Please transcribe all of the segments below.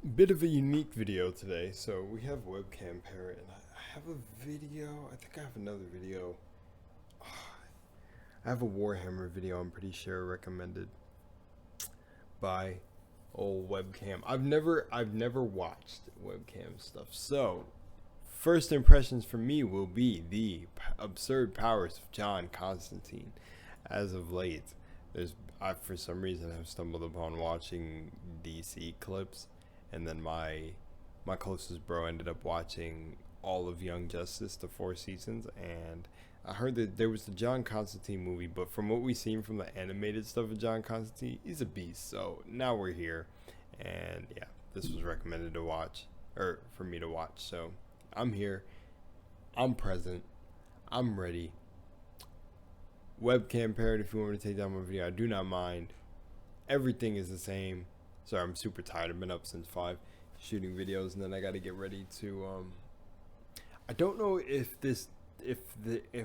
Bit of a unique video today. So we have webcam parent, and I have a video. I think I have another video. I have a Warhammer video. I'm pretty sure recommended by old webcam. I've never watched webcam stuff. So first impressions for me will be the absurd powers of John Constantine. As of late, I for some reason have stumbled upon watching DC clips, and then my closest bro ended up watching all of Young Justice, the 4 seasons, and I heard that there was the John Constantine movie, but from what we've seen from the animated stuff of John Constantine, he's a beast. So now we're here, and yeah, this was recommended to watch, or for me to watch. So I'm here, I'm present, I'm ready. Webcam parrot, if you want me to take down my video, I do not mind. Everything is the same. Sorry, I'm super tired. I've been up since 5 shooting videos, and then I got to get ready to I don't know if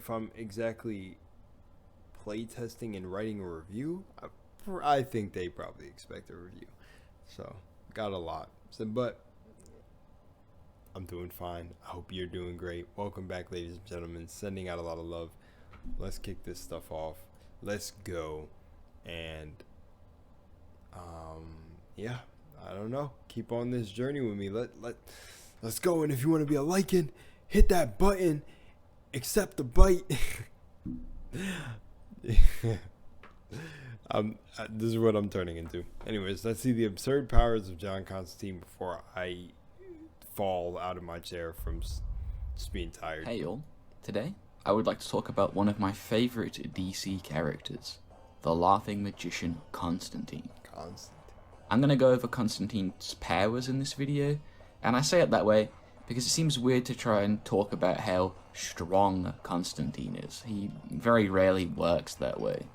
I'm exactly play testing and writing a review. I think they probably expect a review. So, got a lot. But I'm doing fine. I hope you're doing great. Welcome back, ladies and gentlemen. Sending out a lot of love. Let's kick this stuff off. Let's go. And yeah, I don't know. Keep on this journey with me. Let's go. And if you want to be a liking, hit that button. Accept the bite. This is what I'm turning into. Anyways, let's see the absurd powers of John Constantine before I fall out of my chair from just being tired. Hey y'all, today I would like to talk about one of my favorite DC characters, the laughing magician Constantine. I'm going to go over Constantine's powers in this video, and I say it that way because it seems weird to try and talk about how strong Constantine is. He very rarely works that way.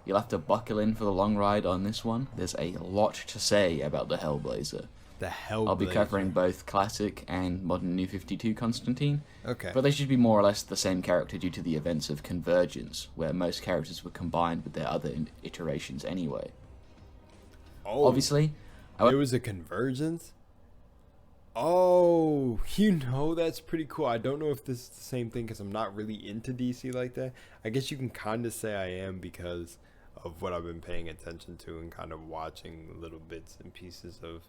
You'll have to buckle in for the long ride on this one. There's a lot to say about the Hellblazer. I'll be covering both classic and modern New 52 Constantine. Okay. But they should be more or less the same character due to the events of Convergence, where most characters were combined with their other iterations anyway. Oh, obviously, there was a Convergence? Oh, that's pretty cool. I don't know if this is the same thing because I'm not really into DC like that. I guess you can kind of say I am because of what I've been paying attention to and kind of watching little bits and pieces of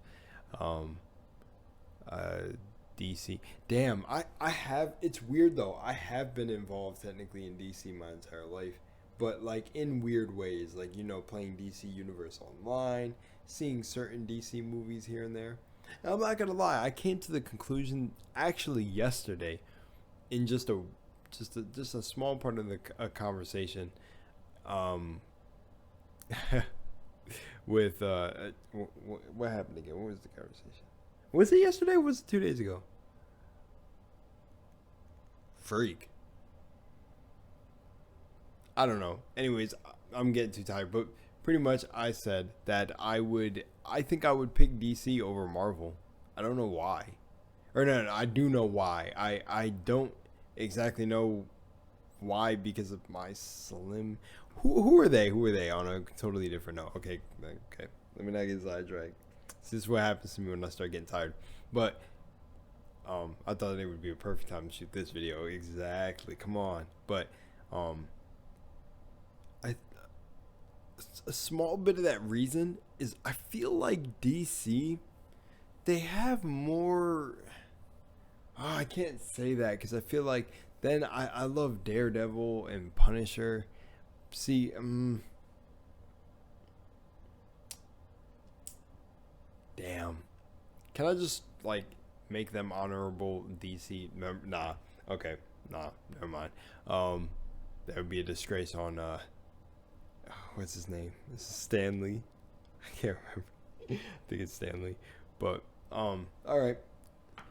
DC. Damn, I have, it's weird though. I have been involved technically in DC my entire life, but like in weird ways, like, playing DC Universe Online, seeing certain DC movies here and there. And I'm not gonna lie, I came to the conclusion actually yesterday in just a small part of the conversation with what happened again? What was the conversation? Was it yesterday or was it 2 days ago? Freak. I don't know. Anyways, I'm getting too tired, but pretty much I said that I think I would pick DC over Marvel. I don't know why. Or no, I do know why. I don't exactly know why because of my slim. Who are they? Who are they on a totally different note? Okay. Let me not get sidetracked. This is what happens to me when I start getting tired. But I thought it would be a perfect time to shoot this video. Exactly. Come on. But a small bit of that reason is I feel like DC, they have more. Oh, I can't say that because I feel like then I love Daredevil and Punisher. See, damn. Can I just like make them honorable DC? Nah. Okay. Nah. Never mind. That would be a disgrace on what's his name? This is Stanley. I can't remember. I think it's Stanley. But all right.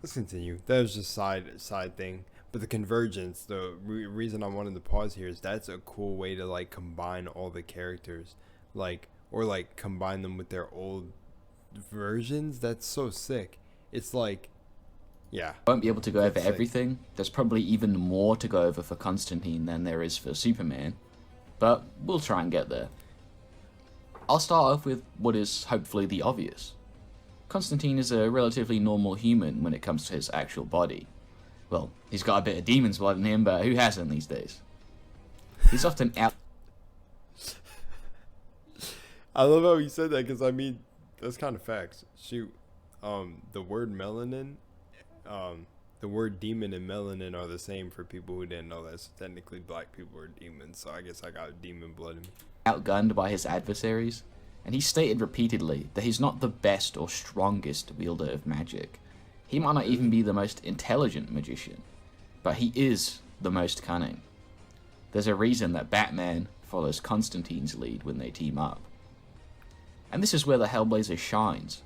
Let's continue. That was just side thing. But the Convergence, the reason I wanted to pause here is that's a cool way to like combine all the characters, or combine them with their old versions. That's so sick. It's like, yeah. I won't be able to go over sick. everything. There's probably even more to go over for Constantine than there is for Superman, but we'll try and get there. I'll start off with what is hopefully the obvious. Constantine is a relatively normal human when it comes to his actual body. Well, he's got a bit of demon's blood in him, but who hasn't these days? He's often out... I love how you said that, because I mean, that's kind of facts. Shoot, the word melanin, the word demon and melanin are the same for people who didn't know that. So technically, black people are demons. So I guess I got demon blood in me. Outgunned by his adversaries, and he stated repeatedly that he's not the best or strongest wielder of magic. He might not even be the most intelligent magician, but he is the most cunning. There's a reason that Batman follows Constantine's lead when they team up. And this is where the Hellblazer shines.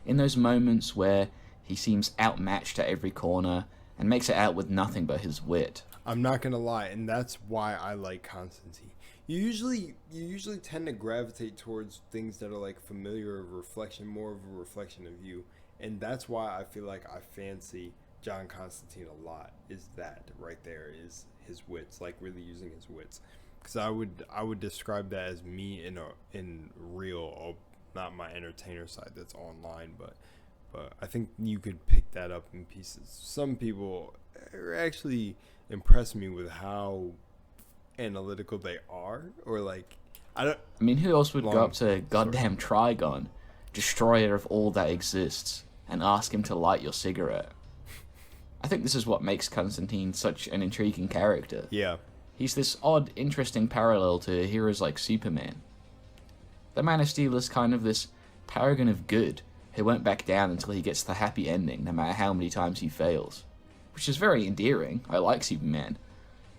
In those moments where he seems outmatched at every corner and makes it out with nothing but his wit. I'm not gonna lie, and that's why I like Constantine. You usually tend to gravitate towards things that are like familiar, more of a reflection of you, and that's why I feel like I fancy John Constantine a lot. Is that right there is his wits, like really using his wits, because I would describe that as me in real, not my entertainer side that's online, but I think you could pick that up in pieces. Some people actually impress me with how analytical they are, or like I mean, who else would go up to goddamn Trigon, destroyer of all that exists, and ask him to light your cigarette? I think this is what makes Constantine such an intriguing character. Yeah. He's this odd, interesting parallel to heroes like Superman. The Man of Steel is kind of this paragon of good who won't back down until he gets the happy ending, no matter how many times he fails. Which is very endearing. I like Superman.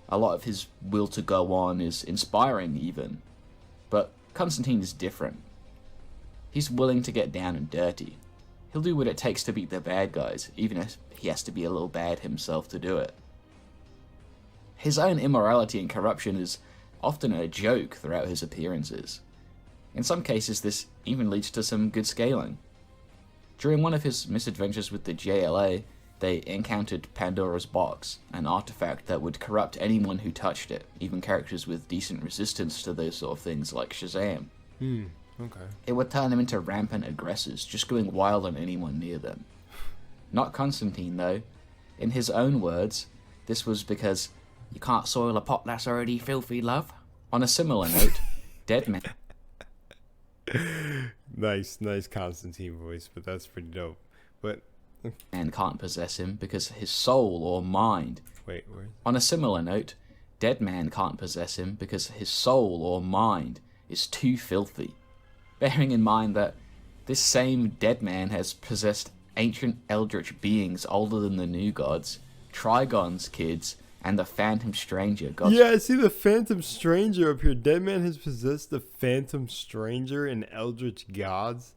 A lot of his will to go on is inspiring even. But Constantine is different. He's willing to get down and dirty. He'll do what it takes to beat the bad guys, even if he has to be a little bad himself to do it. His own immorality and corruption is often a joke throughout his appearances. In some cases, this even leads to some good scaling. During one of his misadventures with the JLA, they encountered Pandora's Box, an artifact that would corrupt anyone who touched it, even characters with decent resistance to those sort of things like Shazam. Okay. It would turn them into rampant aggressors, just going wild on anyone near them. Not Constantine, though. In his own words, this was because you can't soil a pot that's already filthy, love. On a similar note, Deadman... Nice Constantine voice, but that's pretty dope. But and can't possess him because his soul or mind... Wait, where? On a similar note, Dead Man can't possess him because his soul or mind is too filthy. Bearing in mind that this same Dead Man has possessed ancient eldritch beings older than the New Gods, Trigon's kids, and the Phantom Stranger. Yeah, I see the Phantom Stranger up here. Dead Man has possessed the Phantom Stranger and Eldritch Gods.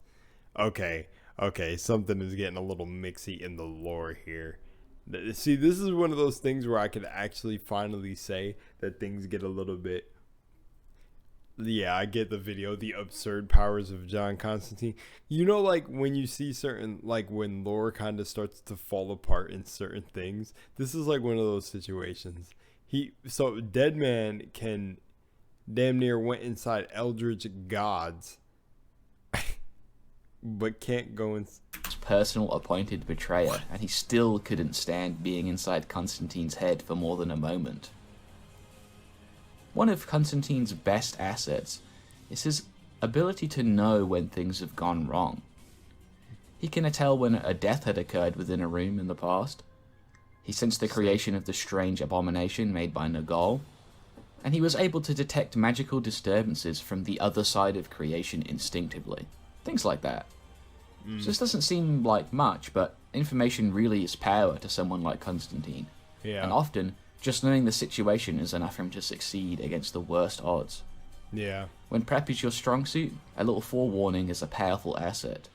Okay, something is getting a little mixy in the lore here. See, this is one of those things where I could actually finally say that things get a little bit... Yeah, I get the video, the absurd powers of John Constantine. You know, like when you see certain, like when lore kind of starts to fall apart in certain things, this is like one of those situations. So Dead Man can damn near went inside Eldritch Gods, but can't go in. Personal appointed betrayer, and he still couldn't stand being inside Constantine's head for more than a moment. One of Constantine's best assets is his ability to know when things have gone wrong. He can tell when a death had occurred within a room in the past. He sensed the creation of the strange abomination made by Nagol, and he was able to detect magical disturbances from the other side of creation instinctively. Things like that. So this doesn't seem like much, but information really is power to someone like Constantine. Yeah. And often, just knowing the situation is enough for him to succeed against the worst odds. Yeah. When prep is your strong suit, a little forewarning is a powerful asset.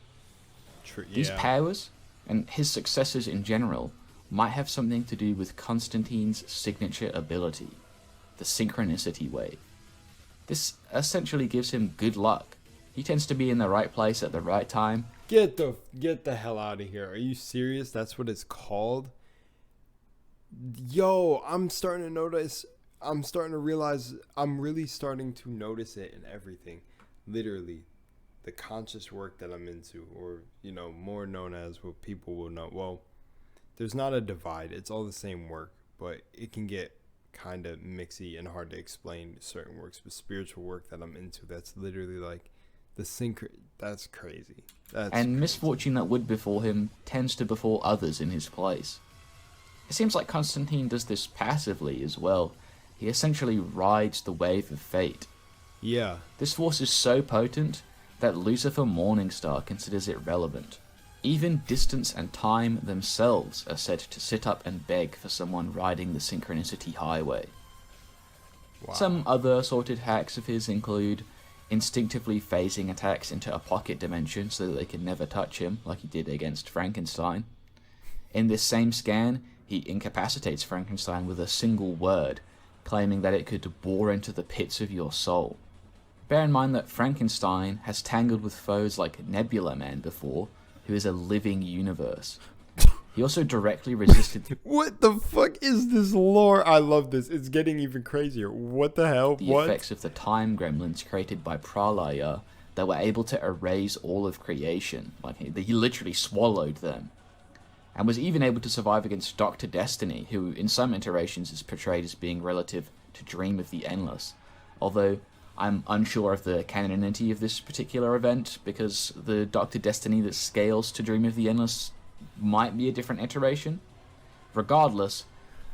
These powers, and his successes in general, might have something to do with Constantine's signature ability, the synchronicity wave. This essentially gives him good luck. He tends to be in the right place at the right time. Get the hell out of here. Are you serious? That's what it's called? Yo, I'm starting to notice. I'm starting to realize. I'm really starting to notice it in everything. Literally, the conscious work that I'm into, or more known as what people will know. Well, there's not a divide. It's all the same work, but it can get kind of mixy and hard to explain certain works. But spiritual work that I'm into, that's literally like the that's crazy. And misfortune that would befall him tends to befall others in his place. It seems like Constantine does this passively as well. He essentially rides the wave of fate. Yeah. This force is so potent that Lucifer Morningstar considers it relevant. Even distance and time themselves are said to sit up and beg for someone riding the synchronicity highway. Wow. Some other assorted hacks of his include instinctively phasing attacks into a pocket dimension so that they can never touch him, like he did against Frankenstein. In this same scan, he incapacitates Frankenstein with a single word, claiming that it could bore into the pits of your soul. Bear in mind that Frankenstein has tangled with foes like Nebula Man before, who is a living universe. He also directly resisted... What the fuck is this lore? I love this. It's getting even crazier. What the hell? The effects of the time gremlins created by Pralaya that were able to erase all of creation. Like, he literally swallowed them. And was even able to survive against Dr. Destiny, who in some iterations is portrayed as being relative to Dream of the Endless. Although I'm unsure of the canonity of this particular event, because the Dr. Destiny that scales to Dream of the Endless might be a different iteration. Regardless,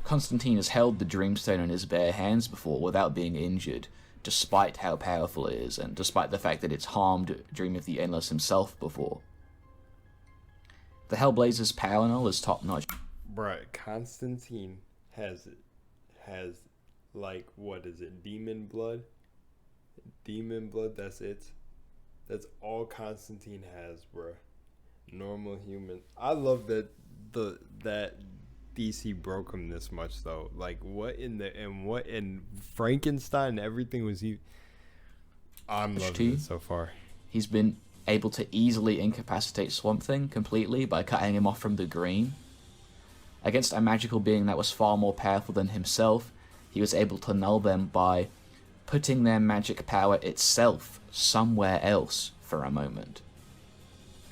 Constantine has held the Dreamstone in his bare hands before without being injured, despite how powerful it is, and despite the fact that it's harmed Dream of the Endless himself before. The Hellblazer's power null is top notch. Bruh, Constantine has like, what is it, demon blood? Demon blood, that's it. That's all Constantine has, bruh. Normal human. I love that that DC broke him this much though. Like, what in Frankenstein and everything was he? I'm loving it so far. He's been able to easily incapacitate Swamp Thing completely by cutting him off from the green. Against a magical being that was far more powerful than himself, he was able to null them by putting their magic power itself somewhere else for a moment.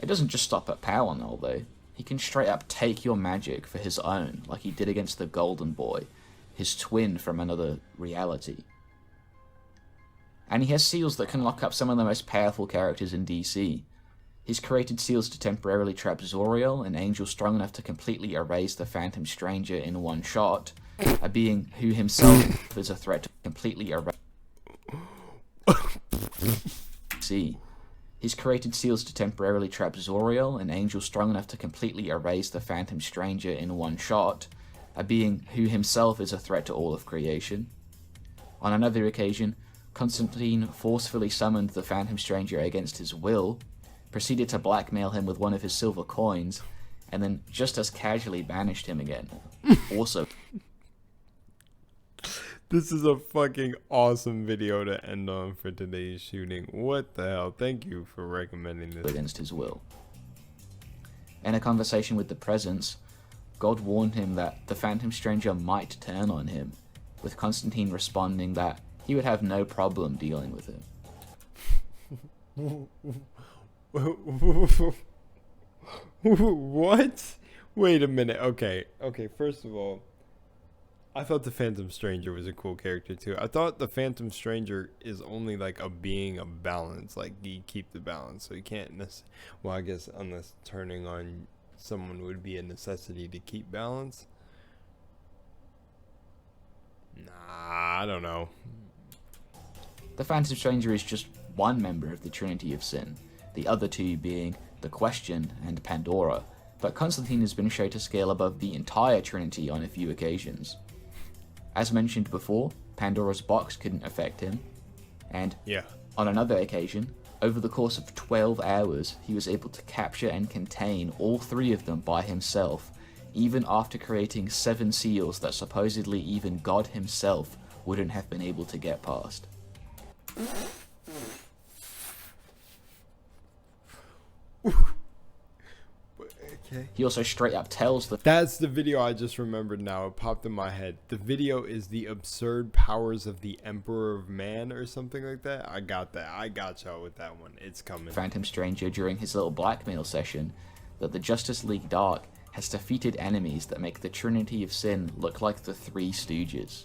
It doesn't just stop at power null though. He can straight up take your magic for his own, like he did against the Golden Boy, his twin from another reality. And he has seals that can lock up some of the most powerful characters in DC. He's created seals to temporarily trap Zoriel, an angel strong enough to completely erase the Phantom Stranger in one shot, a being who himself is a threat to completely erase. He's created seals to temporarily trap Zoriel, an angel strong enough to completely erase the Phantom Stranger in one shot, a being who himself is a threat to all of creation. On another occasion, Constantine forcefully summoned the Phantom Stranger against his will, proceeded to blackmail him with one of his silver coins, and then just as casually banished him again. Also, this is a fucking awesome video to end on for today's shooting. What the hell? Thank you for recommending this. Against his will. In a conversation with the Presence, God warned him that the Phantom Stranger might turn on him, with Constantine responding that he would have no problem dealing with him. What? Wait a minute. Okay, first of all, I thought the Phantom Stranger was a cool character too. I thought the Phantom Stranger is only like a being of balance, like you keep the balance, so you can't well, I guess unless turning on someone would be a necessity to keep balance. Nah, I don't know. The Phantom Stranger is just one member of the Trinity of Sin, the other two being the Question and Pandora, but Constantine has been shown to scale above the entire Trinity on a few occasions. As mentioned before, Pandora's box couldn't affect him, and on another occasion, over the course of 12 hours, he was able to capture and contain all three of them by himself, even after creating 7 seals that supposedly even God himself wouldn't have been able to get past. Okay. He also straight up tells the... That's the video I just remembered now. It popped in my head. The video is the absurd powers of the Emperor of Man or something like that. I got that. I got y'all with that one. It's coming. Phantom Stranger during his little blackmail session that the Justice League Dark has defeated enemies that make the Trinity of Sin look like the Three Stooges.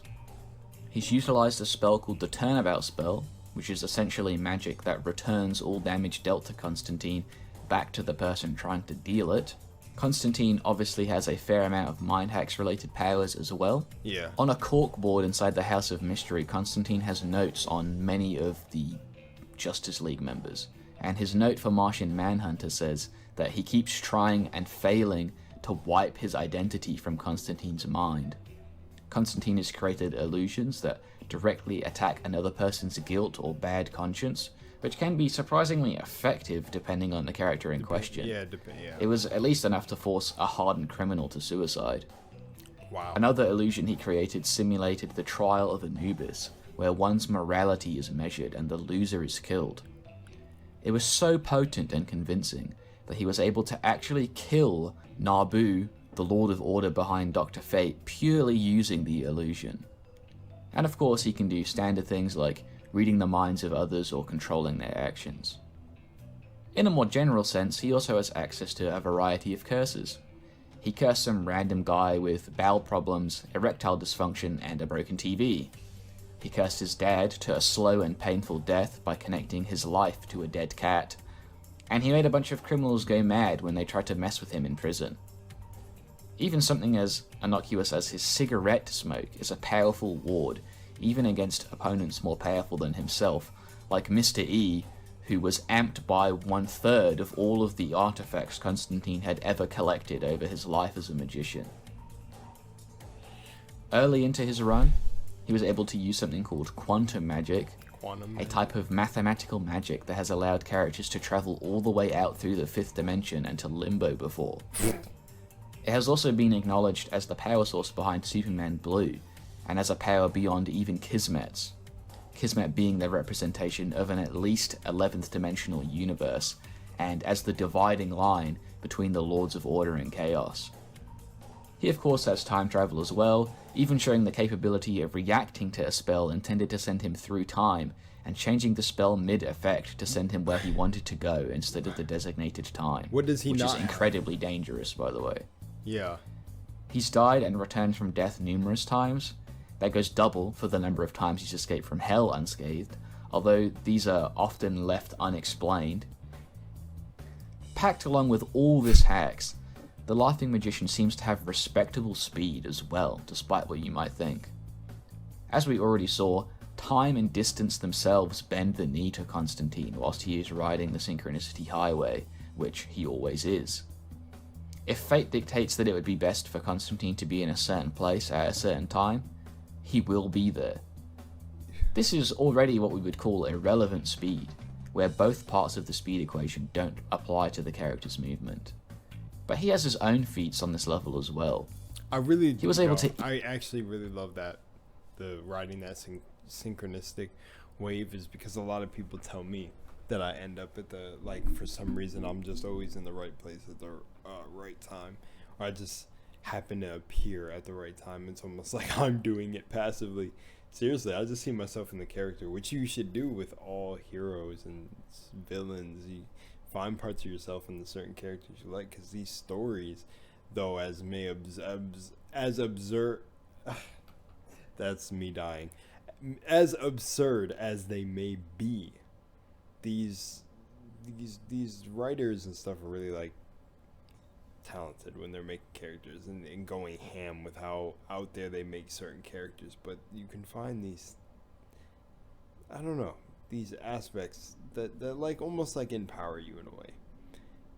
He's utilized a spell called the Turnabout spell, which is essentially magic that returns all damage dealt to Constantine back to the person trying to deal it. Constantine obviously has a fair amount of mind hacks related powers as well. Yeah. On a corkboard inside the House of Mystery, Constantine has notes on many of the Justice League members, and his note for Martian Manhunter says that he keeps trying and failing to wipe his identity from Constantine's mind. Constantine has created illusions that directly attack another person's guilt or bad conscience, which can be surprisingly effective depending on the character in question. Yeah. It was at least enough to force a hardened criminal to suicide. Wow. Another illusion he created simulated the trial of Anubis, where one's morality is measured and the loser is killed. It was so potent and convincing that he was able to actually kill Nabu, the Lord of Order behind Dr. Fate, purely using the illusion. And of course he can do standard things like reading the minds of others or controlling their actions. In a more general sense, he also has access to a variety of curses. He cursed some random guy with bowel problems, erectile dysfunction, and a broken TV. He cursed his dad to a slow and painful death by connecting his life to a dead cat. And he made a bunch of criminals go mad when they tried to mess with him in prison. Even something as innocuous as his cigarette smoke is a powerful ward, even against opponents more powerful than himself, like Mr. E, who was amped by 1/3 of all of the artifacts Constantine had ever collected over his life as a magician. Early into his run, he was able to use something called quantum magic, a type of mathematical magic that has allowed characters to travel all the way out through the 5th dimension and to limbo before. It has also been acknowledged as the power source behind Superman Blue, and as a power beyond even Kismet's. Kismet being the representation of an at least 11th dimensional universe, and as the dividing line between the Lords of Order and Chaos. He of course has time travel as well, even showing the capability of reacting to a spell intended to send him through time, and changing the spell mid-effect to send him where he wanted to go instead of the designated time. What does he which not is incredibly dangerous, by the way. Yeah. He's died and returned from death numerous times. That goes double for the number of times he's escaped from hell unscathed, although these are often left unexplained. Packed along with all this hacks, the Laughing Magician seems to have respectable speed as well, despite what you might think. As we already saw, time and distance themselves bend the knee to Constantine whilst he is riding the Synchronicity Highway, which he always is. If fate dictates that it would be best for Constantine to be in a certain place at a certain time, he will be there. This is already what we would call irrelevant speed, where both parts of the speed equation don't apply to the character's movement. But he has his own feats on this level as well. I actually really love that. The riding that synchronistic wave is because a lot of people tell me that I end up at the, for some reason I'm just always in the right place at the right time. Or I just happen to appear at the right time. It's almost like I'm doing it passively. Seriously, I just see myself in the character, which you should do with all heroes and villains. You find parts of yourself in the certain characters you like, because these stories, though, as absurd that's me dying, as absurd as they may be, these writers and stuff are really talented when they're making characters and going ham with how out there they make certain characters. But you can find these, I don't know, these aspects that almost empower you in a way.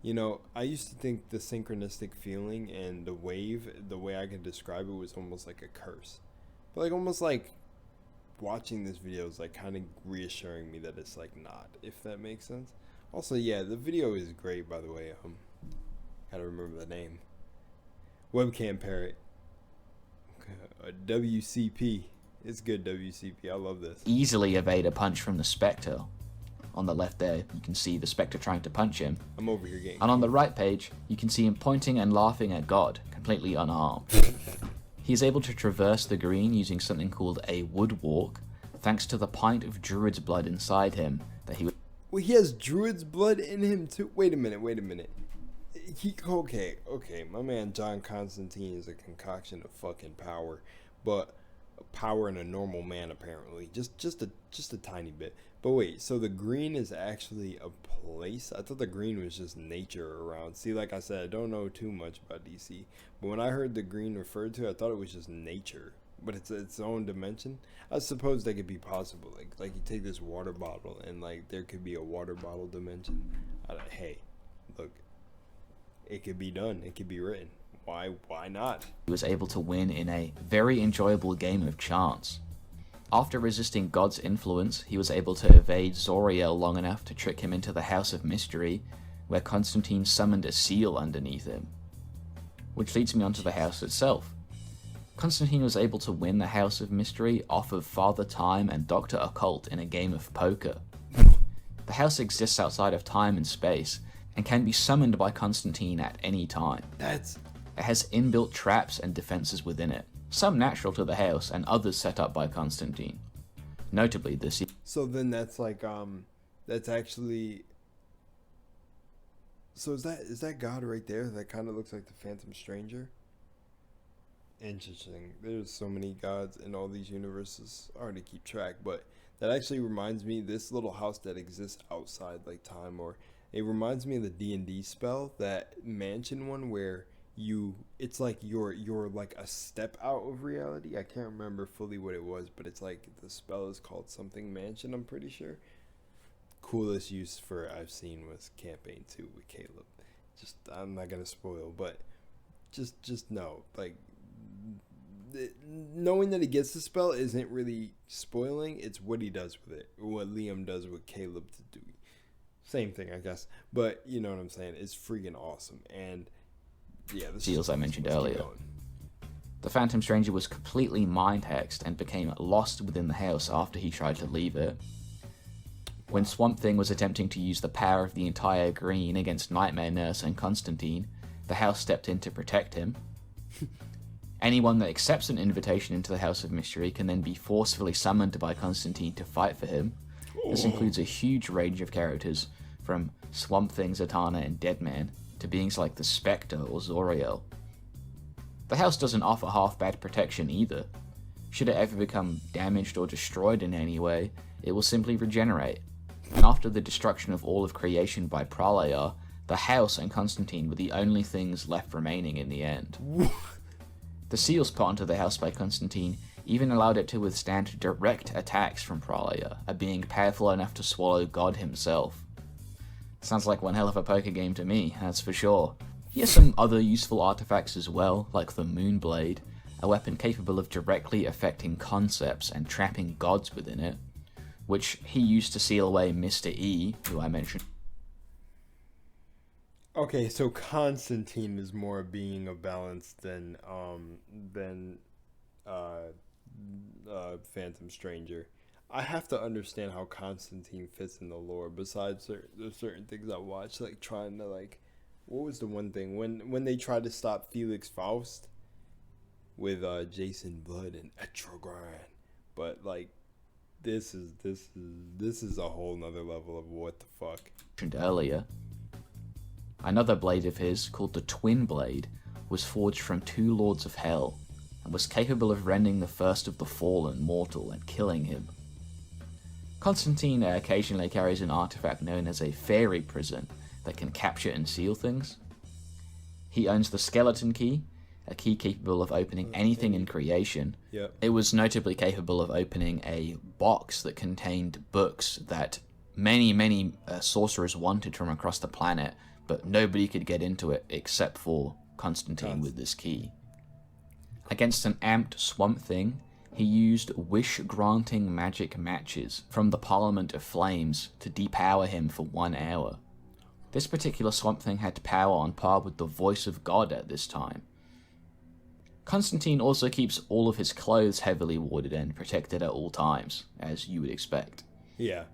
You know, I used to think the synchronistic feeling and the wave, the way I can describe it, was almost like a curse. But almost watching this video is kind of reassuring me that it's not, if that makes sense. Also, yeah, the video is great, by the way. Gotta remember the name. Webcam Parrot. WCP. It's good, WCP. I love this. Easily evade a punch from the Spectre. on the left there, you can see the Spectre trying to punch him. I'm over here getting... And on the right page, you can see him pointing and laughing at God, completely unarmed. He is able to traverse the green using something called a wood walk, thanks to the pint of druid's blood inside him that he... Well, he has druid's blood in him too? Wait a minute. Okay, my man John Constantine is a concoction of fucking power, but power in a normal man apparently, just a tiny bit. But wait, so the green is actually a place? I thought the green was just nature around. See, like I said, I don't know too much about DC, but when I heard the green referred to, I thought it was just nature, but it's its own dimension. I suppose that could be possible. Like you take this water bottle and like there could be a water bottle dimension. Hey, look. It could be done. It could be written. Why not? He was able to win in a very enjoyable game of chance. After resisting God's influence, he was able to evade Zoriel long enough to trick him into the House of Mystery, where Constantine summoned a seal underneath him. Which leads me onto the house itself. Constantine was able to win the House of Mystery off of Father Time and Dr. Occult in a game of poker. The house exists outside of time and space, and can be summoned by Constantine at any time. It has inbuilt traps and defenses within it, some natural to the house and others set up by Constantine. Notably, this... So then that's like, that's actually... So is that God right there? That kind of looks like the Phantom Stranger? Interesting. There's so many gods in all these universes. Hard to keep track, but that actually reminds me, this little house that exists outside like time, or... It reminds me of the D&D spell, that mansion one where it's like you're like a step out of reality. I can't remember fully what it was, but it's like the spell is called something mansion, I'm pretty sure. Coolest use for I've seen was campaign 2 with Caleb. Just, I'm not going to spoil, but just know, like, knowing that he gets the spell isn't really spoiling. It's what he does with it, or what Liam does with Caleb to do. Same thing, I guess, but you know what I'm saying. It's freaking awesome, and yeah, the seals I mentioned earlier. The Phantom Stranger was completely mind hexed and became lost within the house after he tried to leave it. When Swamp Thing was attempting to use the power of the entire green against Nightmare Nurse and Constantine, the house stepped in to protect him. Anyone that accepts an invitation into the House of Mystery can then be forcefully summoned by Constantine to fight for him. This includes a huge range of characters, from Swamp Thing, Zatanna, and Deadman, to beings like the Spectre or Zoriel. The house doesn't offer half-bad protection either. Should it ever become damaged or destroyed in any way, it will simply regenerate. And after the destruction of all of creation by Pralaya, the house and Constantine were the only things left remaining in the end. The seals put onto the house by Constantine even allowed it to withstand direct attacks from Pralaya, a being powerful enough to swallow God himself. Sounds like one hell of a poker game to me, that's for sure. He has some other useful artifacts as well, like the Moonblade, a weapon capable of directly affecting concepts and trapping gods within it, which he used to seal away Mr. E, who I mentioned. Okay, so Constantine is more a being of balance than Phantom Stranger. I have to understand how Constantine fits in the lore. Besides, there's certain things I watched, like trying to like, what was the one thing when they tried to stop Felix Faust with Jason Blood and Etrogran, but like this is a whole nother level of what the fuck. Earlier, another blade of his called the Twin Blade was forged from two lords of hell and was capable of rending the first of the fallen mortal and killing him. Constantine occasionally carries an artifact known as a fairy prison that can capture and seal things. He owns the Skeleton Key, a key capable of opening anything in creation. Yep. It was notably capable of opening a box that contained books that many sorcerers wanted from across the planet, but nobody could get into it except for Constantine with this key. Against an amped Swamp Thing, he used wish-granting magic matches from the Parliament of Flames to depower him for 1 hour. This particular Swamp Thing had power on par with the voice of God at this time. Constantine also keeps all of his clothes heavily warded and protected at all times, as you would expect. Yeah.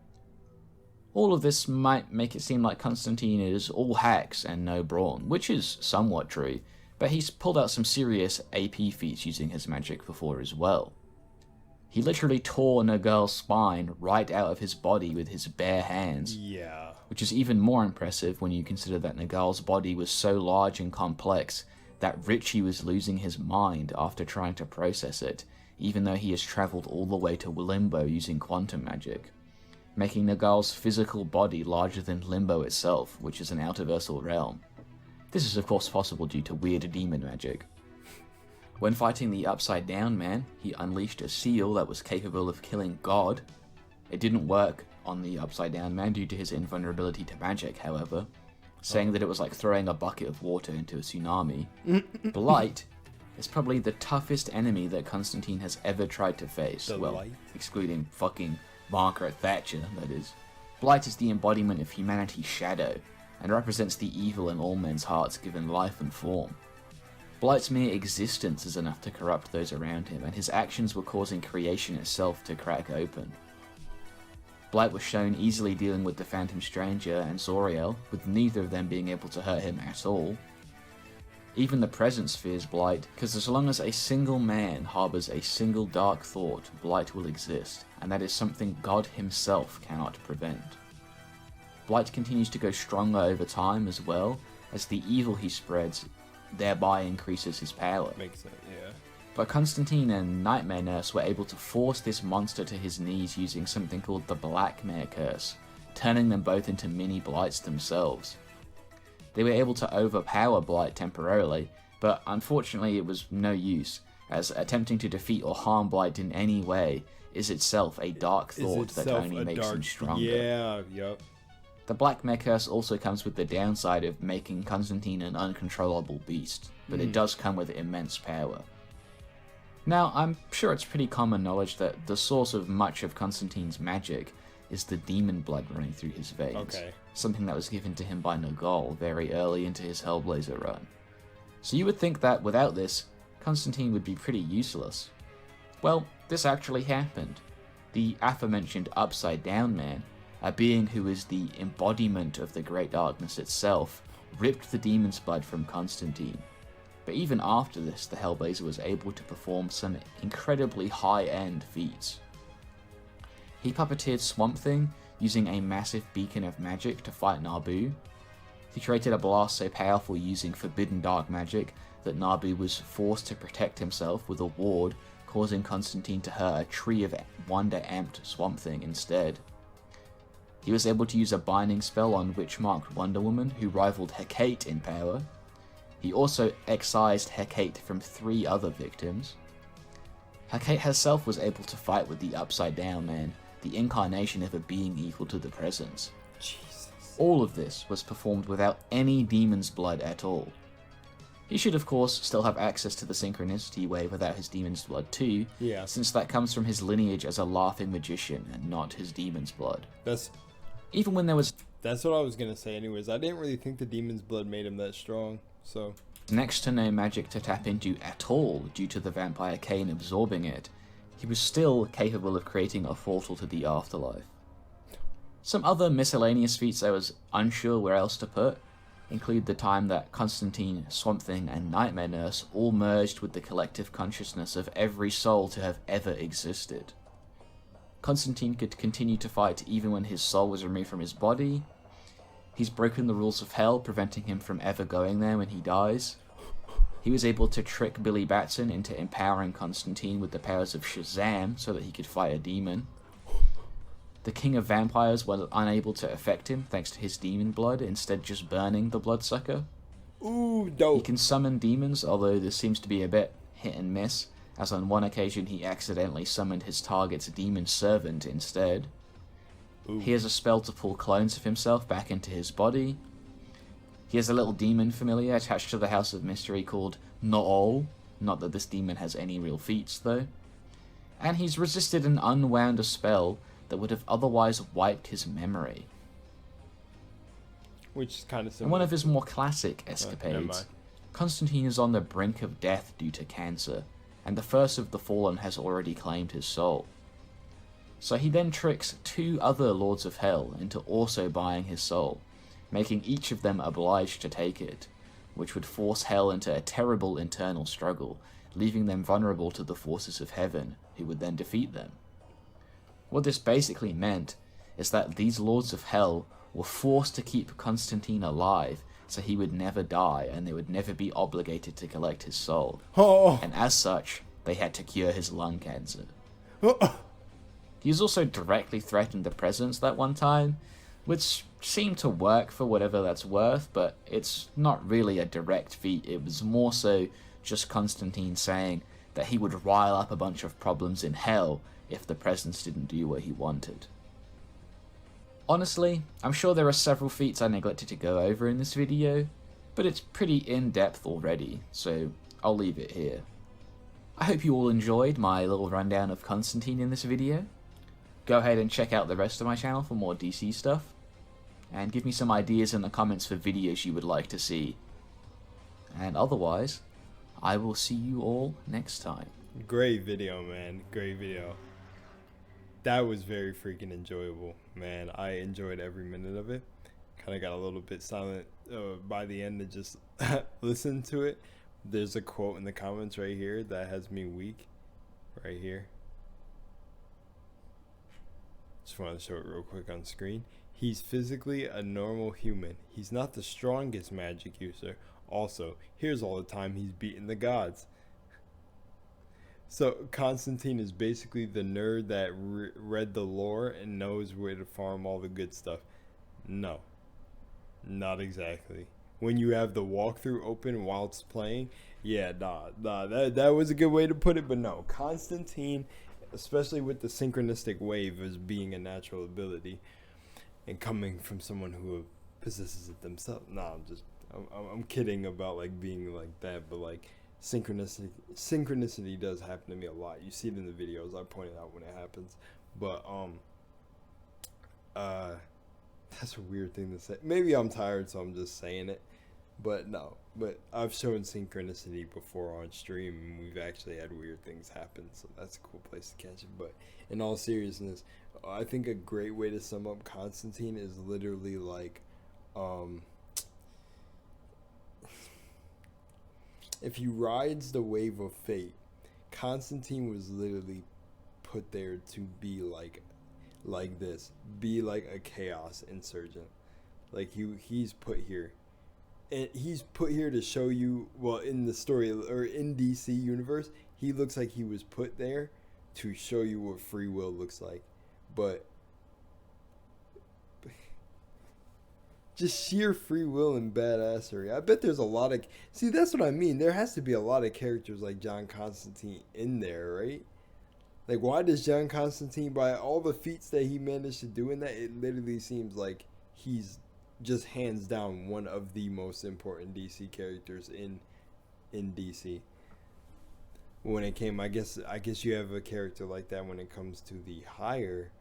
All of this might make it seem like Constantine is all hacks and no brawn, which is somewhat true, but he's pulled out some serious AP feats using his magic before as well. He literally tore Nergal's spine right out of his body with his bare hands. Yeah. Which is even more impressive when you consider that Nergal's body was so large and complex that Richie was losing his mind after trying to process it, even though he has travelled all the way to Limbo using quantum magic, making Nergal's physical body larger than Limbo itself, which is an outerversal realm. This is of course possible due to weird demon magic. When fighting the Upside Down Man, he unleashed a seal that was capable of killing God. It didn't work on the Upside Down Man due to his invulnerability to magic, however, saying that it was like throwing a bucket of water into a tsunami. Blight is probably the toughest enemy that Constantine has ever tried to face. Well, excluding fucking Margaret Thatcher, that is. Blight is the embodiment of humanity's shadow, and represents the evil in all men's hearts given life and form. Blight's mere existence is enough to corrupt those around him, and his actions were causing creation itself to crack open. Blight was shown easily dealing with the Phantom Stranger and Zoriel, with neither of them being able to hurt him at all. Even the Presence fears Blight, because as long as a single man harbours a single dark thought, Blight will exist, and that is something God himself cannot prevent. Blight continues to go stronger over time as well, as the evil he spreads thereby increases his power. Makes sense, yeah. But Constantine and Nightmare Nurse were able to force this monster to his knees using something called the Blackmare Curse, turning them both into mini Blights themselves. They were able to overpower Blight temporarily, but unfortunately it was no use, as attempting to defeat or harm Blight in any way is itself a dark thought that only makes him stronger. Yeah, yep. The Blackmare Curse also comes with the downside of making Constantine an uncontrollable beast, but it does come with immense power. Now, I'm sure it's pretty common knowledge that the source of much of Constantine's magic is the demon blood running through his veins, something that was given to him by Nergal very early into his Hellblazer run. So you would think that without this, Constantine would be pretty useless. Well, this actually happened. The aforementioned Upside Down Man, a being who is the embodiment of the Great Darkness itself, ripped the demon's blood from Constantine. But even after this, the Hellblazer was able to perform some incredibly high-end feats. He puppeteered Swamp Thing using a massive beacon of magic to fight Nabu. He created a blast so powerful using forbidden dark magic that Nabu was forced to protect himself with a ward, causing Constantine to hurt a Tree of Wonder amped Swamp Thing instead. He was able to use a binding spell on witch-marked Wonder Woman, who rivaled Hecate in power. He also excised Hecate from 3 other victims. Hecate herself was able to fight with the Upside Down Man, the incarnation of a being equal to the Presence. Jesus. All of this was performed without any demon's blood at all. He should of course still have access to the Synchronicity Wave without his demon's blood too, since that comes from his lineage as a laughing magician and not his demon's blood. That's what I was gonna say anyways. I didn't really think the demon's blood made him that strong, so... Next to no magic to tap into at all due to the vampire Cain absorbing it, he was still capable of creating a portal to the afterlife. Some other miscellaneous feats I was unsure where else to put include the time that Constantine, Swamp Thing, and Nightmare Nurse all merged with the collective consciousness of every soul to have ever existed. Constantine could continue to fight even when his soul was removed from his body. He's broken the rules of hell, preventing him from ever going there when he dies. He was able to trick Billy Batson into empowering Constantine with the powers of Shazam so that he could fight a demon. The King of Vampires was unable to affect him thanks to his demon blood, instead just burning the bloodsucker. Ooh, dope. He can summon demons, although this seems to be a bit hit and miss, as on one occasion he accidentally summoned his target's demon servant instead. Ooh. He has a spell to pull clones of himself back into his body. He has a little demon familiar attached to the House of Mystery called No'ol, not that this demon has any real feats though. And he's resisted and unwound a spell that would have otherwise wiped his memory. Which is kind of similar. In one of his more classic escapades, Constantine is on the brink of death due to cancer, and the first of the fallen has already claimed his soul. So he then tricks 2 other Lords of Hell into also buying his soul, making each of them obliged to take it, which would force Hell into a terrible internal struggle, leaving them vulnerable to the forces of heaven, who would then defeat them. What this basically meant is that these Lords of Hell were forced to keep Constantine alive so he would never die and they would never be obligated to collect his soul. Oh. And as such, they had to cure his lung cancer. Oh. He's also directly threatened the presence that one time, which seemed to work for whatever that's worth, but it's not really a direct feat. It was more so just Constantine saying that he would rile up a bunch of problems in hell if the presence didn't do what he wanted. Honestly, I'm sure there are several feats I neglected to go over in this video, but it's pretty in-depth already, so I'll leave it here. I hope you all enjoyed my little rundown of Constantine in this video. Go ahead and check out the rest of my channel for more DC stuff, and give me some ideas in the comments for videos you would like to see. And otherwise, I will see you all next time. Great video, man. Great video. That was very freaking enjoyable, man. I enjoyed every minute of it. Kind of got a little bit silent by the end to just listen to it. There's a quote in the comments right here that has me weak. Right here. Just want to show it real quick on screen. He's physically a normal human. He's not the strongest magic user. Also, here's all the time he's beaten the gods. So Constantine is basically the nerd that read the lore and knows where to farm all the good stuff. No, not exactly. When you have the walkthrough open while it's playing, yeah, that was a good way to put it. But no, Constantine, especially with the synchronistic wave as being a natural ability and coming from someone who possesses it themselves. Nah, I'm kidding about like being like that, but like synchronicity does happen to me a lot. You see it in the videos. I pointed out when it happens. But that's a weird thing to say. Maybe I'm tired, so I'm just saying it. But no, but I've shown synchronicity before on stream, and we've actually had weird things happen, so that's a cool place to catch it. But in all seriousness, I think a great way to sum up Constantine is literally like, if he rides the wave of fate, Constantine was literally put there to be like this, be like a chaos insurgent. Like he's put here. And he's put here to show you, well, in the story, or in DC universe, he looks like he was put there to show you what free will looks like. But just sheer free will and badassery. I bet there's a lot of... See, that's what I mean. There has to be a lot of characters like John Constantine in there, right? Like, why does John Constantine, by all the feats that he managed to do in that, it literally seems like he's just hands down one of the most important DC characters in DC. When it came, I guess you have a character like that when it comes to the higher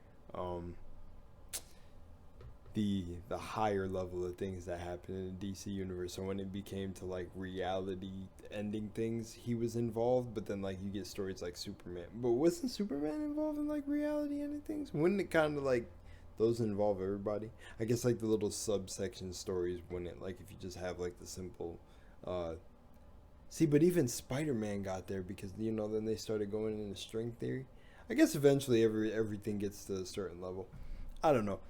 the higher level of things that happen in the DC universe. So when it became to like reality ending things, he was involved. But then like you get stories like Superman. But wasn't Superman involved in like reality ending things? Wouldn't it kind of like those involve everybody? I guess like the little subsection stories when it like if you just have like the simple see, but even Spider-Man got there because you know then they started going into string theory. I guess eventually everything gets to a certain level. I don't know.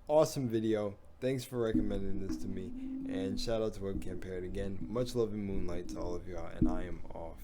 Awesome video. Thanks for recommending this to me. And shout out to Webcam Parrot again. Much love and moonlight to all of y'all. And I am off.